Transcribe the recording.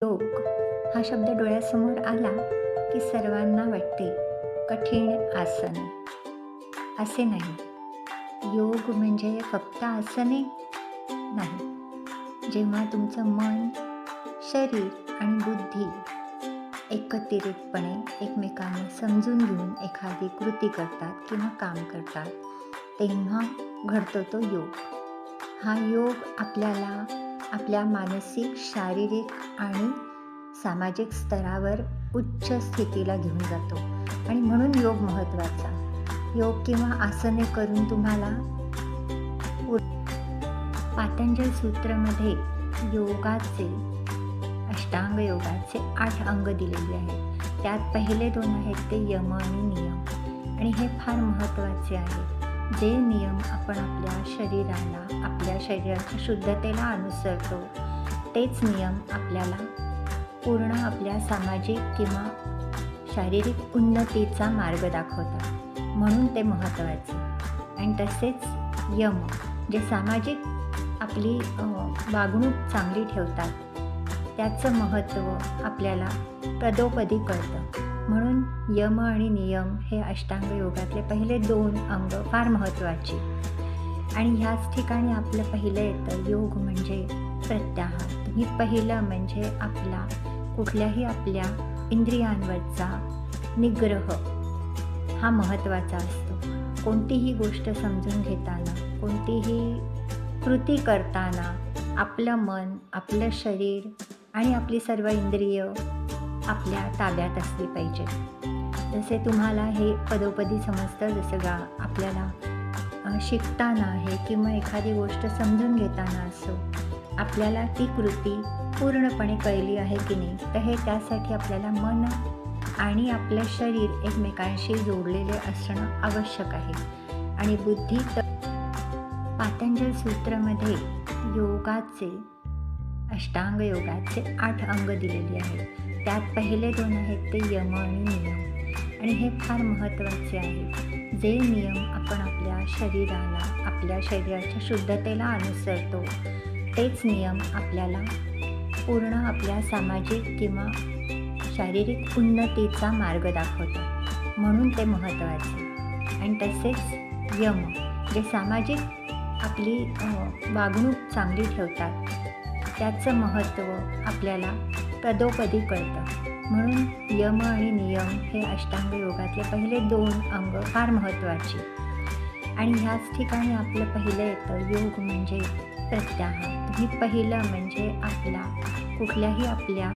योग हा शब्द डोळ्यासमोर आला की सर्वांना वाटते कठीण आसने. असे नाही. योग म्हणजे फक्त आसने नाही. जेव्हा तुमचं मन, शरीर आणि बुद्धी एकत्रितपणे एकमेकांना समजून घेऊन एखादी कृती करतात किंवा काम करतात, तेव्हा घडतो तो योग. हा योग आपल्याला आपल्या मानसिक, शारीरिक आणि सामाजिक स्तरावर उच्च स्थितीला घेऊन जातो आणि म्हणून योग महत्त्वाचा. योग किंवा आसने करून तुम्हाला पातंजल सूत्रमध्ये योगाचे, अष्टांग योगाचे 8 अंग दिलेले आहेत. त्यात पहिले 2 आहेत ते यम आणि नियम, आणि हे फार महत्त्वाचे आहे. जे नियम आपण आपल्या शरीराच्या शुद्धतेला अनुसरतो, तेच नियम आपल्याला पूर्ण आपल्या सामाजिक किंवा शारीरिक उन्नतीचा मार्ग दाखवतात, म्हणून ते महत्त्वाचे. आणि तसेच यम, जे सामाजिक आपली वागणूक चांगली ठेवतात, त्याचं महत्त्व आपल्याला पदोपदी कळतं. म्हणून यम आणि नियम हे अष्टांग योगातले पहिले 2 अंग फार महत्त्वाचे. आणि ह्याच ठिकाणी आपलं पहिलं येतं योग म्हणजे प्रत्याहार. तुम्ही पहिलं म्हणजे कुठल्याही आपल्या इंद्रियांवरचा निग्रह हा महत्त्वाचा असतो. कोणतीही गोष्ट समजून घेताना, कोणतीही कृती करताना आपलं मन, आपलं शरीर आणि आपली सर्व इंद्रिय आपल्या ताब्यात असली पाहिजे. जसे तुम्हाला हे पदोपदी समजतं, जसं आपल्याला शिकताना आहे किंवा एखादी गोष्ट समजून घेताना असो, आपल्याला ती कृती पूर्णपणे कळली आहे की नाही, तर हे त्यासाठी आपल्याला मन आणि आपलं शरीर एकमेकांशी जोडलेले असणं आवश्यक आहे. आणि बुद्धी तर पातंजल सूत्रमध्ये योगाचे, अष्टांग योगाचे 8 अंग दिलेले आहेत. त्यात पहिले 2 आहेत ते यम आणि नियम, आणि हे फार महत्त्वाचे आहे. जे नियम आपण आपल्या शरीराच्या शुद्धतेला अनुसरतो, तेच नियम आपल्याला पूर्ण आपल्या सामाजिक किंवा शारीरिक उन्नतीचा मार्ग दाखवतात, म्हणून ते महत्त्वाचे. आणि तसेच यम, जे सामाजिक आपली वागणूक चांगली ठेवतात, त्याचं महत्त्व आपल्याला पदोपदी कळतं. म्हणून यम आणि नियम हे अष्टांग योगातले पहिले 2 अंग फार महत्त्वाचे. आणि ह्याच ठिकाणी आपलं पहिलं येतं योग म्हणजे प्रत्याहार. तुम्ही पहिलं म्हणजे कुठल्याही आपल्या